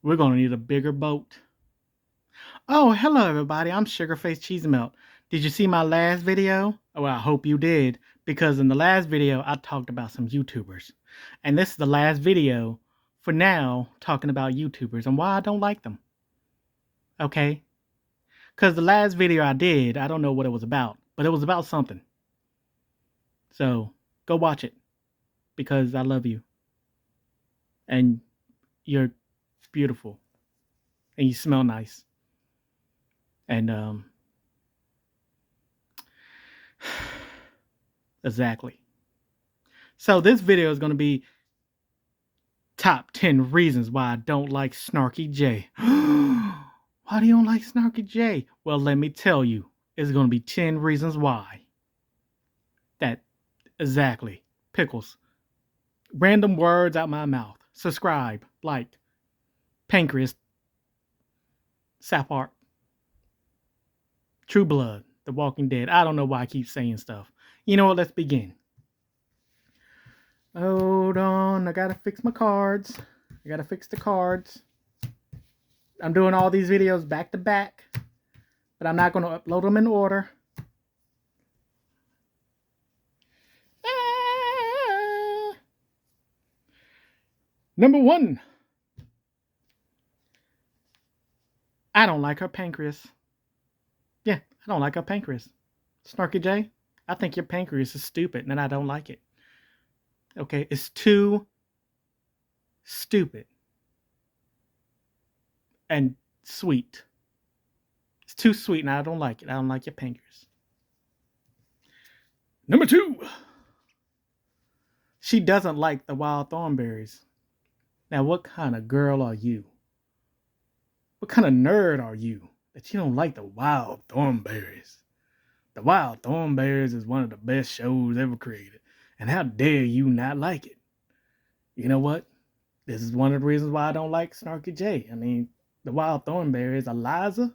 We're going to need a bigger boat. Oh, hello everybody. I'm Sugarface Cheese Melt. Did you see my last video? Well, I hope you did, because in the last video I talked about some YouTubers. And this is the last video for now talking about YouTubers and why I don't like them. Okay? Because the last video I did, I don't know what it was about, but it was about something. So, go watch it, because I love you. And you're beautiful. And you smell nice. And, exactly. So this video is going to be top 10 reasons why I don't like Snarky Jay. Why do you don't like Snarky Jay? Well, let me tell you. It's going to be 10 reasons why. That, exactly. Pickles. Random words out my mouth. Subscribe. Like. Pancreas. Sapart. True Blood. The Walking Dead. I don't know why I keep saying stuff. You know what? Let's begin. Hold on. I gotta fix my cards. I gotta fix the cards. I'm doing all these videos back to back, but I'm not going to upload them in order. Number 1. I don't like her pancreas. Yeah, I don't like her pancreas. Snarky Jay, I think your pancreas is stupid and I don't like it. Okay, it's too stupid and sweet. It's too sweet and I don't like it. I don't like your pancreas. Number 2. She doesn't like the Wild Thornberries. Now, what kind of girl are you? What kind of nerd are you that you don't like the Wild Thornberries? The Wild Thornberries is one of the best shows ever created. And how dare you not like it? You know what? This is one of the reasons why I don't like Snarky Jay. I mean, the Wild Thornberries, Eliza,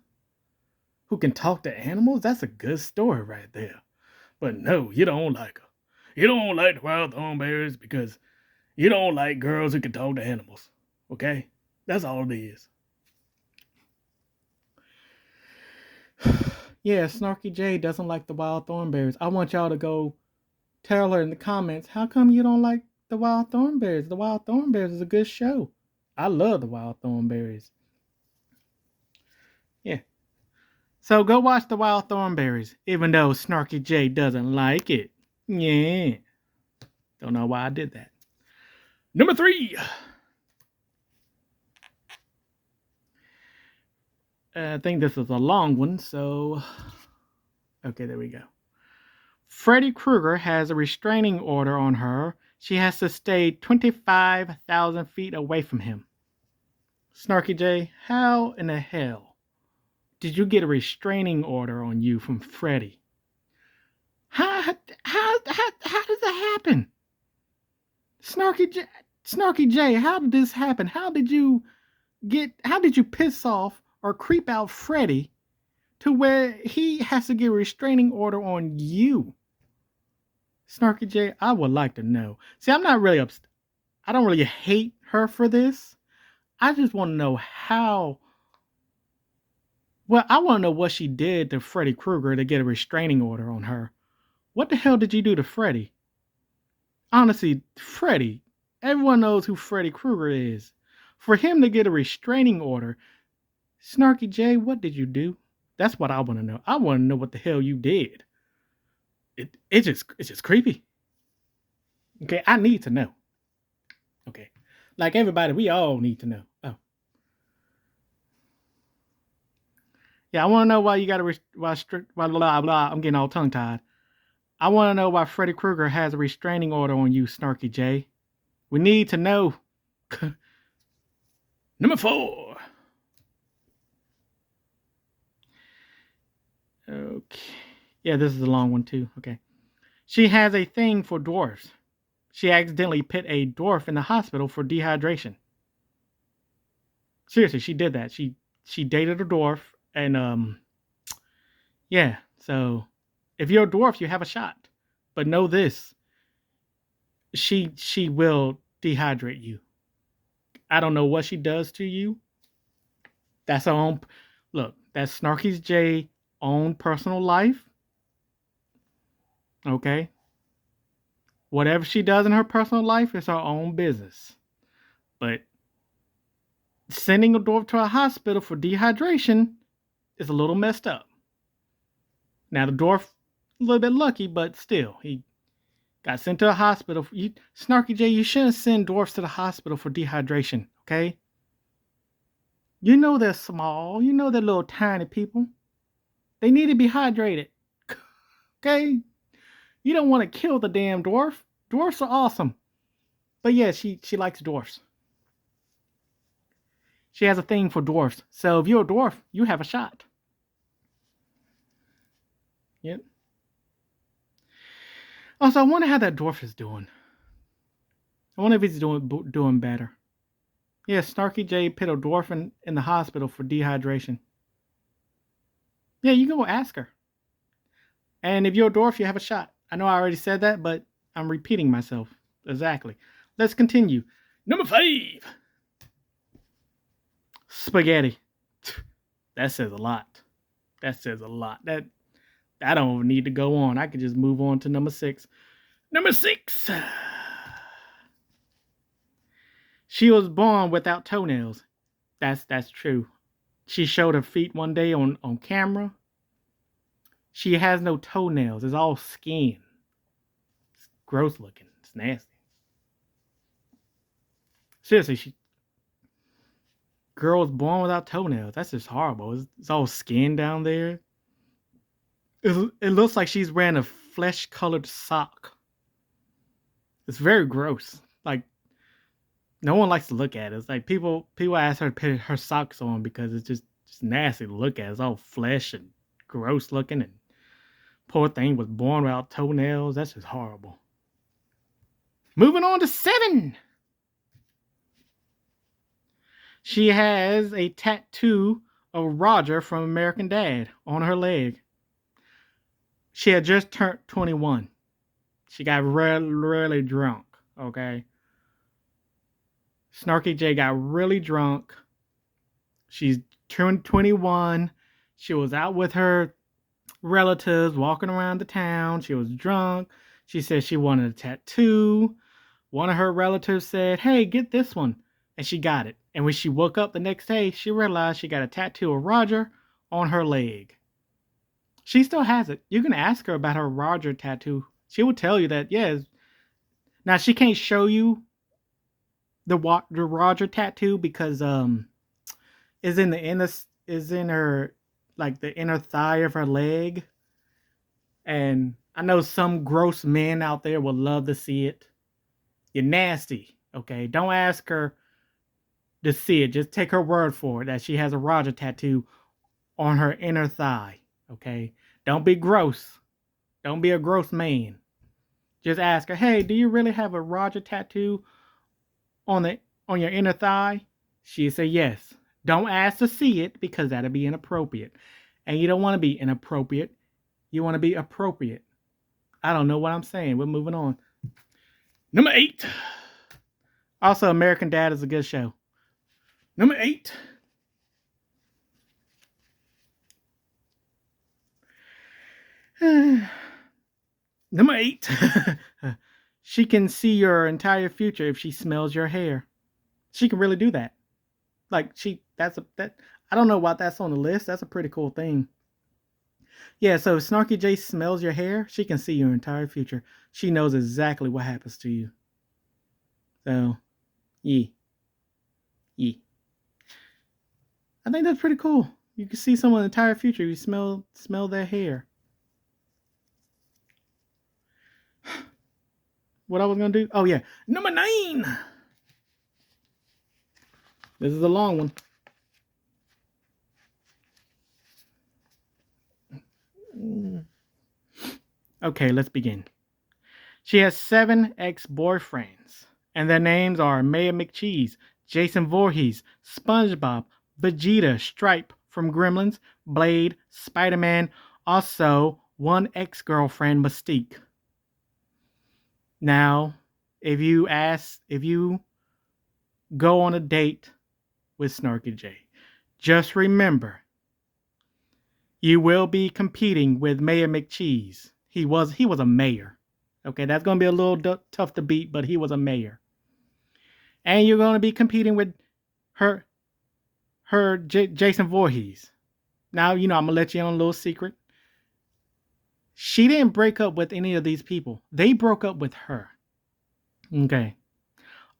who can talk to animals, that's a good story right there. But no, you don't like her. You don't like the Wild Thornberries because you don't like girls who can talk to animals. Okay? That's all it is. Yeah, Snarky Jay doesn't like the Wild Thornberries. I want y'all to go tell her in the comments, how come you don't like the Wild Thornberries? The Wild Thornberries is a good show. I love the Wild Thornberries. Yeah. So go watch the Wild Thornberries, even though Snarky Jay doesn't like it. Yeah. Don't know why I did that. Number 3. I think this is a long one, so... Okay, there we go. Freddy Krueger has a restraining order on her. She has to stay 25,000 feet away from him. Snarky Jay, how in the hell did you get a restraining order on you from Freddy? How does that happen? Snarky Jay, how did this happen? How did you piss off or creep out Freddy to where he has to get a restraining order on you? Snarky Jay, I would like to know. See, I'm not really upset. I don't really hate her for this. I just want to know how. Well, I want to know what she did to Freddy Krueger to get a restraining order on her. What the hell did you do to Freddy? Honestly, Freddy, everyone knows who Freddy Krueger is. For him to get a restraining order, Snarky Jay, what did you do? That's what I want to know. I want to know what the hell you did. It's just creepy. Okay, I need to know. Okay, like everybody, we all need to know. Oh, yeah, I want to know why you got to why blah blah. I'm getting all tongue tied. I want to know why Freddy Krueger has a restraining order on you, Snarky Jay. We need to know. Number 4. Okay. Yeah, this is a long one too. Okay. She has a thing for dwarfs. She accidentally put a dwarf in the hospital for dehydration. Seriously, she did that. She dated a dwarf and yeah, so if you're a dwarf, you have a shot. But know this. She will dehydrate you. I don't know what she does to you, That's her own. Look, that's Snarky Jay's own personal life. Okay. Whatever she does in her personal life is her own business. But sending a dwarf to a hospital for dehydration is a little messed up. Now the dwarf, a little bit lucky, but still, he got sent to a hospital. Snarky Jay, you shouldn't send dwarfs to the hospital for dehydration, okay? You know they're small. You know they're little tiny people. They need to be hydrated, okay? You don't want to kill the damn dwarf. Dwarfs are awesome. But yeah, she likes dwarfs. She has a thing for dwarfs. So if you're a dwarf, you have a shot. Yep. Also, I wonder how that dwarf is doing. I wonder if he's doing better. Yeah, Snarky Jay put a dwarf in the hospital for dehydration. Yeah, you can go ask her. And if you're a dwarf, you have a shot. I know I already said that, but I'm repeating myself. Exactly. Let's continue. Number 5. Spaghetti. That says a lot. That says a lot. I don't need to go on. I could just move on to number 6. Number 6. She was born without toenails. That's true. She showed her feet one day on camera. She has no toenails. It's all skin. It's gross looking. It's nasty. Seriously, girl was born without toenails. That's just horrible. It's all skin down there. It looks like she's wearing a flesh-colored sock. It's very gross. Like, no one likes to look at it. It's like people ask her to put her socks on because it's just nasty to look at. It's all flesh and gross looking, and poor thing was born without toenails. That's just horrible. Moving on to 7. She has a tattoo of Roger from American Dad on her leg. She had just turned 21. She got really drunk, okay? Snarky Jay got really drunk. She's turned 21. She was out with her relatives walking around the town. She was drunk. She said she wanted a tattoo. One of her relatives said, "Hey, get this one." And she got it. And when she woke up the next day, she realized she got a tattoo of Roger on her leg. She still has it. You can ask her about her Roger tattoo. She will tell you that, yes. Now, she can't show you the Roger tattoo because is in her, like, the inner thigh of her leg. And I know some gross men out there would love to see it. You're nasty, okay? Don't ask her to see it. Just take her word for it that she has a Roger tattoo on her inner thigh, okay? Don't be gross. Don't be a gross man. Just ask her, "Hey, do you really have a Roger tattoo on your inner thigh?" She'll say yes. Don't ask to see it because that'll be inappropriate. And you don't want to be inappropriate. You want to be appropriate. I don't know what I'm saying. We're moving on. Number 8. Also, American Dad is a good show. Number 8. Number 8. She can see your entire future if she smells your hair. She can really do that. Like, I don't know why that's on the list. That's a pretty cool thing. Yeah, so if Snarky Jay smells your hair, she can see your entire future. She knows exactly what happens to you. So, yeah. I think that's pretty cool. You can see someone's entire future. You smell their hair. What I was gonna do? Oh yeah, number 9. This is a long one. Okay, let's begin. She has 7 ex-boyfriends, and their names are Mayor McCheese, Jason Voorhees, SpongeBob, Vegeta, Stripe from Gremlins, Blade, Spider-Man, also one ex-girlfriend, Mystique. Now, if you go on a date with Snarky Jay, Just remember, you will be competing with Mayor McCheese. He was a mayor. Okay, that's going to be a little tough to beat, but he was a mayor. And you're going to be competing with her Jason Voorhees. Now, I'm going to let you on a little secret. She didn't break up with any of these people. They broke up with her. Okay.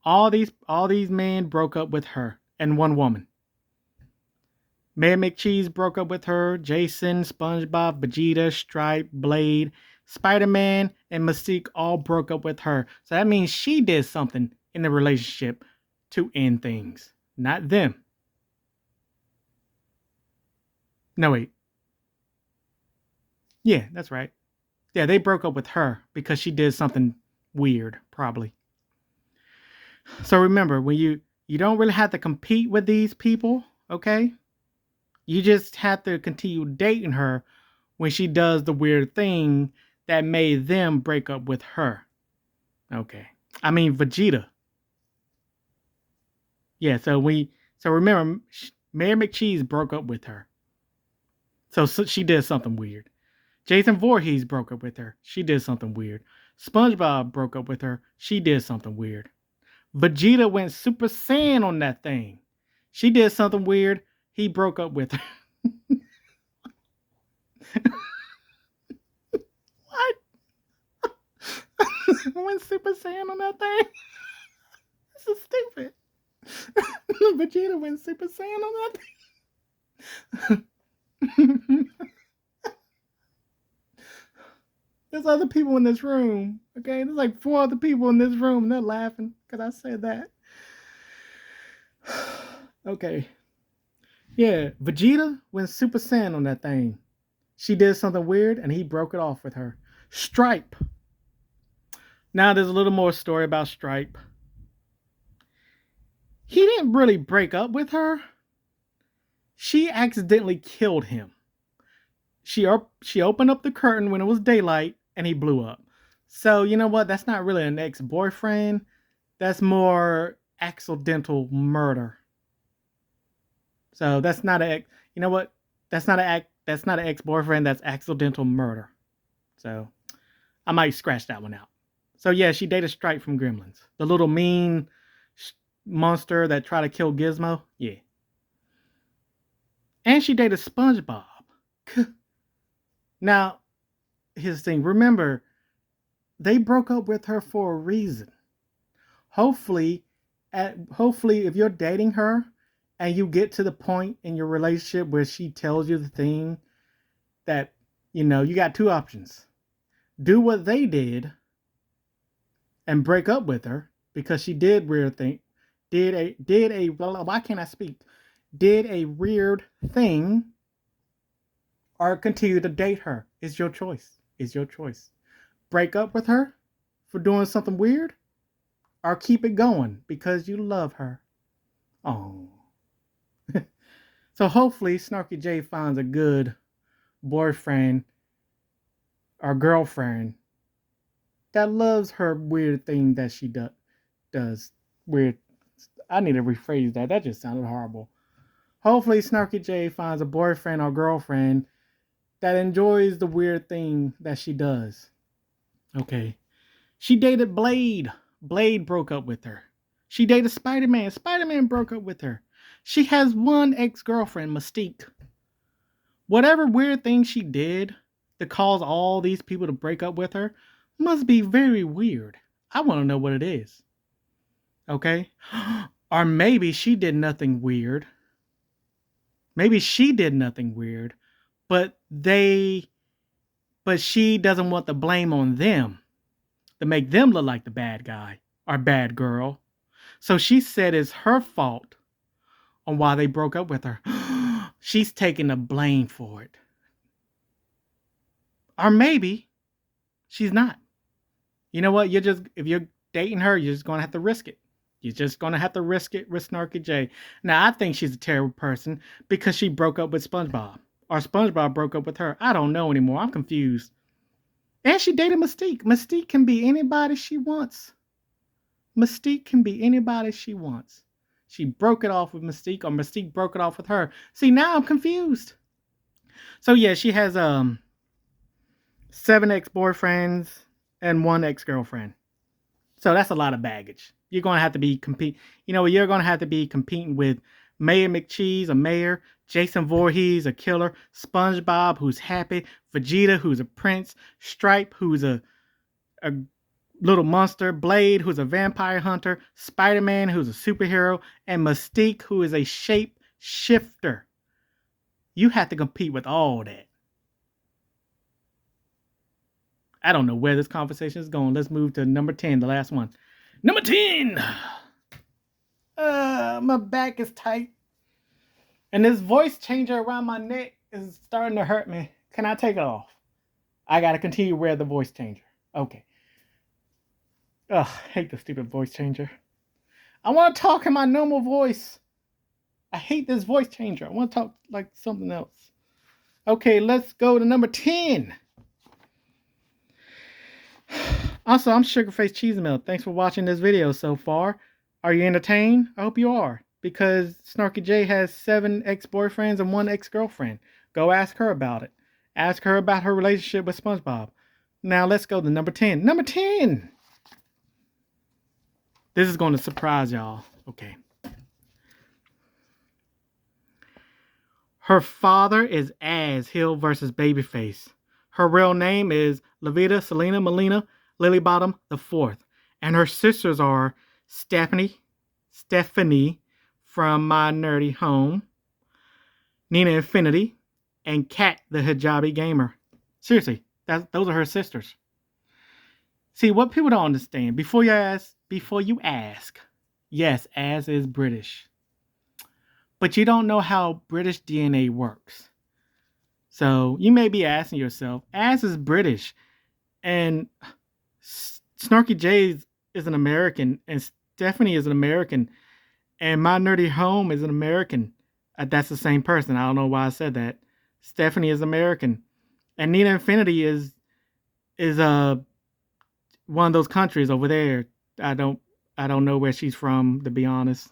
All these men broke up with her and one woman. Mayor McCheese broke up with her. Jason, SpongeBob, Vegeta, Stripe, Blade, Spider-Man, and Mystique all broke up with her. So that means she did something in the relationship to end things, not them. No, wait. Yeah, that's right. Yeah, they broke up with her because she did something weird, probably. So remember, when you don't really have to compete with these people, okay? You just have to continue dating her when she does the weird thing that made them break up with her. Okay. I mean Vegeta. Yeah, so remember, Mayor McCheese broke up with her. So she did something weird. Jason Voorhees broke up with her. She did something weird. SpongeBob broke up with her. She did something weird. Vegeta went Super Saiyan on that thing. She did something weird. He broke up with her. What? Went Super Saiyan on that thing? This is stupid. Vegeta went Super Saiyan on that thing. There's other people in this room. Okay, there's like 4 other people in this room, and they're laughing because I said that. Okay. Yeah, Vegeta went Super Saiyan on that thing. She did something weird, and he broke it off with her. Stripe. Now there's a little more story about Stripe. He didn't really break up with her. She accidentally killed him. She opened up the curtain when it was daylight, and he blew up. So, you know what? That's not really an ex-boyfriend. That's more accidental murder. So that's not you know what? That's not an ex-boyfriend. That's accidental murder. So I might scratch that one out. So yeah, she dated Stripe from Gremlins. The little mean monster that tried to kill Gizmo. Yeah. And she dated SpongeBob. Now, here's the thing. Remember, they broke up with her for a reason. Hopefully, if you're dating her and you get to the point in your relationship where she tells you the thing that, you got 2 options. Do what they did and break up with her because she did weird thing. Why can't I speak? Did a weird thing, or continue to date her. It's your choice. It's your choice. Break up with her for doing something weird, or keep it going because you love her. Oh. So hopefully Snarky Jay finds a good boyfriend or girlfriend that loves her weird thing that she does. Weird. I need to rephrase that. That just sounded horrible. Hopefully Snarky Jay finds a boyfriend or girlfriend that enjoys the weird thing that she does. Okay. She dated Blade. Blade broke up with her. She dated Spider-Man. Spider-Man broke up with her. She has one ex-girlfriend, Mystique. Whatever weird thing she did to cause all these people to break up with her must be very weird. I want to know what it is. Okay? Or maybe she did nothing weird. Maybe she did nothing weird, but she doesn't want the blame on them to make them look like the bad guy or bad girl. So she said it's her fault on why they broke up with her. She's taking the blame for it. Or maybe she's not. You know what? If you're dating her, you're just going to have to risk it. You're just going to have to risk it with Snarky Jay. Now, I think she's a terrible person because she broke up with SpongeBob. Or SpongeBob broke up with her. I don't know anymore. I'm confused. And she dated Mystique. Mystique can be anybody she wants. Mystique can be anybody she wants. She broke it off with Mystique, or Mystique broke it off with her. See, now I'm confused. So yeah, she has 7 ex-boyfriends and 1 ex-girlfriend. So that's a lot of baggage. You're gonna have to be you're gonna have to be competing with Mayor McCheese, a mayor, Jason Voorhees, a killer, SpongeBob, who's happy, Vegeta, who's a prince, Stripe, who's a little monster, Blade, who's a vampire hunter, Spider-Man, who's a superhero, and Mystique, who is a shape shifter. You have to compete with all that. I don't know where this conversation is going. Let's move to number 10, the last one. Number 10! My back is tight. And this voice changer around my neck is starting to hurt me. Can I take it off? I gotta continue to wear the voice changer. Okay. Ugh, I hate the stupid voice changer. I want to talk in my normal voice. I hate this voice changer. I want to talk like something else. Okay, let's go to number 10. Also, I'm Sugarface Cheese Milk. Thanks for watching this video so far. Are you entertained? I hope you are. Because Snarky Jay has 7 ex-boyfriends and 1 ex-girlfriend. Go ask her about it. Ask her about her relationship with SpongeBob. Now let's go to number 10. Number 10! This is going to surprise y'all. Okay. Her father is Az Hill versus Babyface. Her real name is Levita Selena Melina Lilybottom IV. And her sisters are Stephanie from My Nerdy Home, Nina Infinity, and Kat the Hijabi Gamer. Seriously, those are her sisters. See, what people don't understand, before you ask, yes, Az is British. But you don't know how British DNA works. So you may be asking yourself, Az is British, and Snarky Jay is an American, and Stephanie is an American, and My Nerdy Home is an American. That's the same person. I don't know why I said that. Stephanie is American, and Nina Infinity is one of those countries over there. I don't know where she's from, to be honest.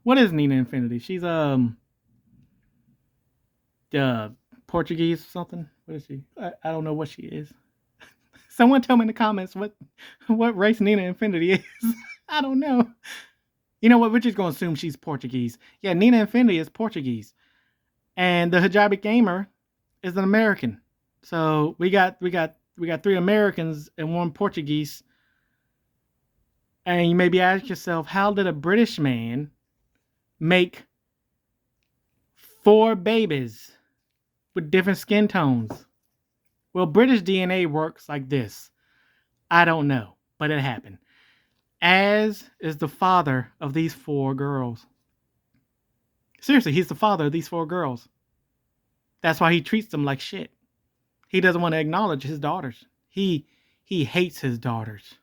What is Nina Infinity? She's Portuguese or something. What is she? I don't know what she is. Someone tell me in the comments what race Nina Infinity is. I don't know. You know what? We're just gonna assume she's Portuguese. Yeah, Nina Infinity is Portuguese, and the Hijabi Gamer is an American. So we got 3 Americans and 1 Portuguese. And you may be asking yourself, how did a British man make 4 babies with different skin tones? Well, British DNA works like this. I don't know, but it happened. Az is the father of these 4 girls. Seriously, he's the father of these 4 girls. That's why he treats them like shit. He doesn't want to acknowledge his daughters. He hates his daughters.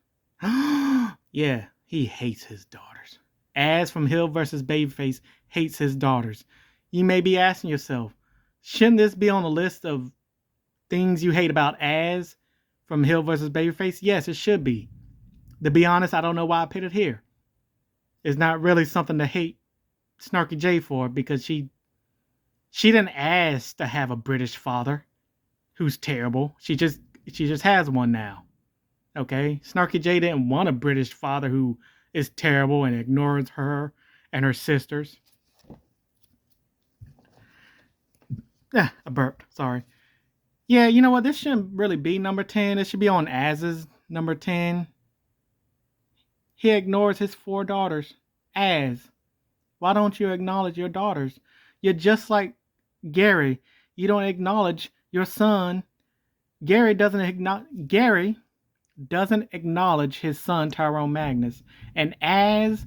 Yeah, he hates his daughters. Az from Hill versus Babyface hates his daughters. You may be asking yourself, shouldn't this be on the list of things you hate about Az from Hill versus Babyface? Yes, it should be. To be honest, I don't know why I put it here. It's not really something to hate Snarky Jay for, because she didn't ask to have a British father who's terrible. She just has one now. Okay? Snarky Jay didn't want a British father who is terrible and ignores her and her sisters. I burped. Sorry. Yeah, you know what? This shouldn't really be number 10. It should be on Az's number 10. He ignores his 4 daughters. Az, why don't you acknowledge your daughters? You're just like Gary. You don't acknowledge your son. Gary doesn't acknowledge his son Tyrone Magnus, and Az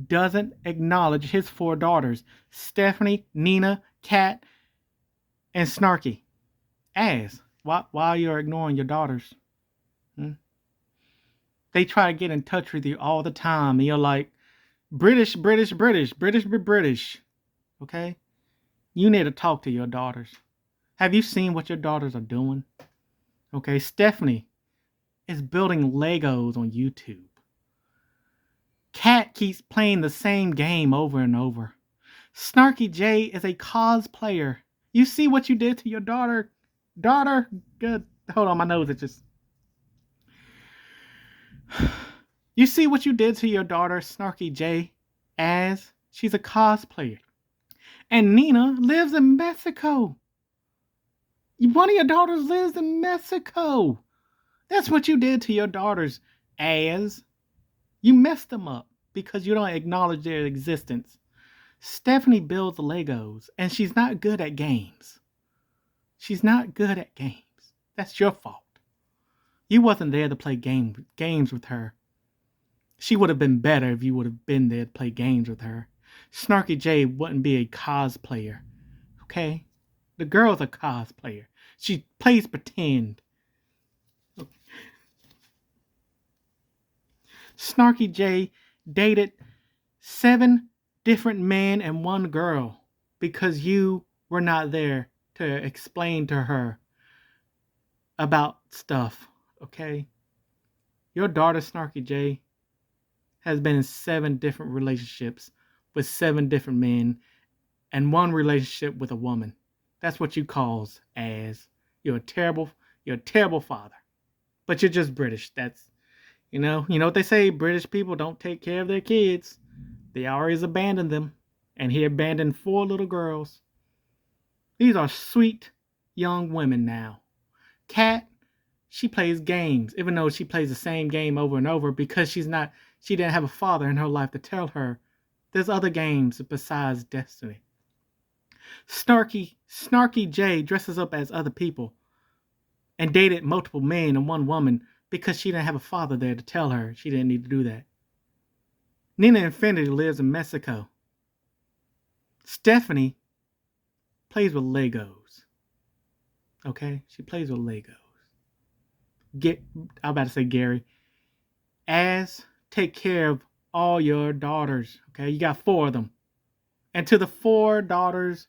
doesn't acknowledge his 4 daughters: Stephanie, Nina, Kat, and Snarky. Az, why you're ignoring your daughters? They try to get in touch with you all the time, and you're like, British. Okay? You need to talk to your daughters. Have you seen what your daughters are doing? Okay, Stephanie is building Legos on YouTube. Kat keeps playing the same game over and over. Snarky Jay is a cosplayer. You see what you did to your daughter? Good. Hold on, my nose is just... You see what you did to your daughter, Snarky Jay, as she's a cosplayer. And Nina lives in Mexico. One of your daughters lives in Mexico. That's what you did to your daughters, as you messed them up because you don't acknowledge their existence. Stephanie builds Legos, and she's not good at games. She's not good at games. That's your fault. You wasn't there to play games with her. She would have been better if you would have been there to play games with her. Snarky Jay wouldn't be a cosplayer. Okay? The girl's a cosplayer. She plays pretend. Snarky Jay dated 7 different men and 1 girl because you were not there to explain to her about stuff. Okay? Your daughter, Snarky Jay, has been in 7 different relationships with 7 different men and 1 relationship with a woman. That's what you calls as you're a terrible father. But you're just British. That's, you know what they say, British people don't take care of their kids. They always abandon them. And he abandoned 4 little girls. These are sweet young women now. Kat, she plays games, even though she plays the same game over and over because she didn't have a father in her life to tell her there's other games besides Destiny. Snarky Jay dresses up as other people and dated multiple men and 1 woman because she didn't have a father there to tell her she didn't need to do that. Nina Infinity lives in Mexico. Stephanie plays with Legos. Okay? She plays with Legos. I'm about to say Gary. Take care of all your daughters. Okay? You got 4 of them. And to the 4 daughters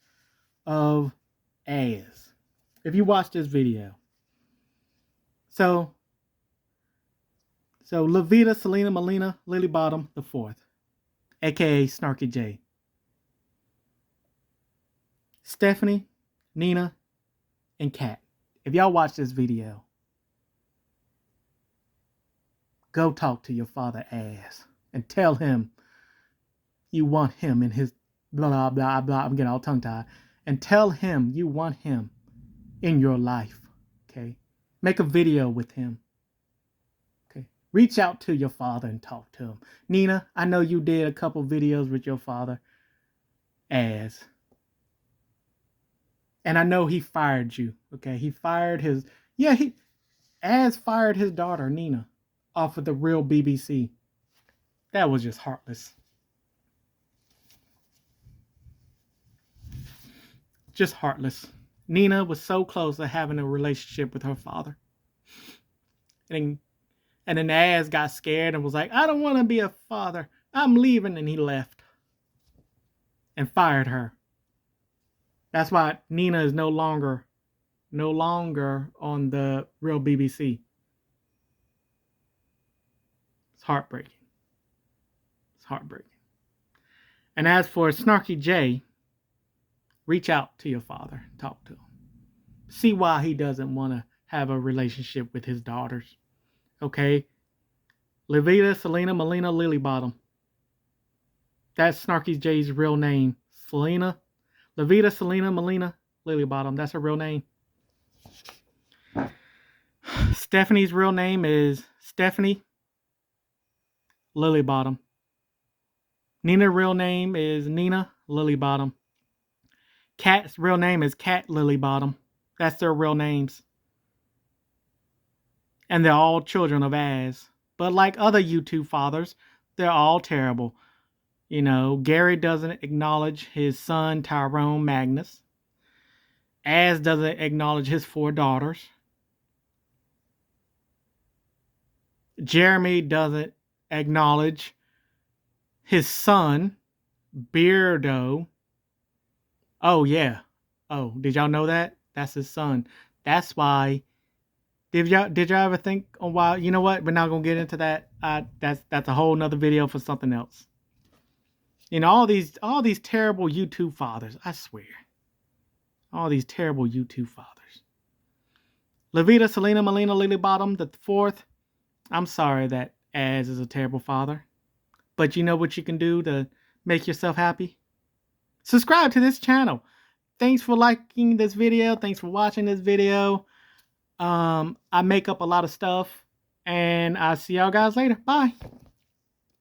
of Az, if you watch this video. So Levita, Selena, Melina, Lily Bottom, the 4th, aka Snarky Jay. Stephanie, Nina, and Kat. If y'all watch this video, go talk to your father Az and tell him you want him in his blah blah blah. I'm getting all tongue tied. And tell him you want him in your life. Okay? Make a video with him. Okay? Reach out to your father and talk to him. Nina, I know you did a couple videos with your father, Az. And I know he fired you. Okay? He fired his... Yeah, Az fired his daughter, Nina, off of the real BBC. That was just heartless. Just heartless. Nina was so close to having a relationship with her father. And then Az got scared and was like, I don't want to be a father. I'm leaving. And he left. And fired her. That's why Nina is no longer on the real BBC. It's heartbreaking. It's heartbreaking. And as for Snarky Jay, reach out to your father. Talk to him. See why he doesn't want to have a relationship with his daughters. Okay? Levita, Selena, Melina, Lily Bottom. That's Snarky Jay's real name. Levita, Selena, Melina, Lily Bottom. That's her real name. Stephanie's real name is Stephanie Lily Bottom. Nina's real name is Nina Lily Bottom. Kat's real name is Kat Lily Bottom. That's their real names. And they're all children of Az. But like other YouTube fathers, they're all terrible. You know, Gary doesn't acknowledge his son, Tyrone Magnus. Az doesn't acknowledge his 4 daughters. Jeremy doesn't acknowledge his son, Beardo. Oh, yeah. Oh, did y'all know that? That's his son. That's why. Did y'all ever think on why? You know what? We're not going to get into that. That's a whole nother video for something else. You know, all these terrible YouTube fathers, I swear. All these terrible YouTube fathers. Levita, Selena, Melina, Lily Bottom, the fourth. I'm sorry that Az is a terrible father. But you know what you can do to make yourself happy? Subscribe to this channel. Thanks for liking this video. Thanks for watching this video. I make up a lot of stuff. And I'll see y'all guys later. Bye.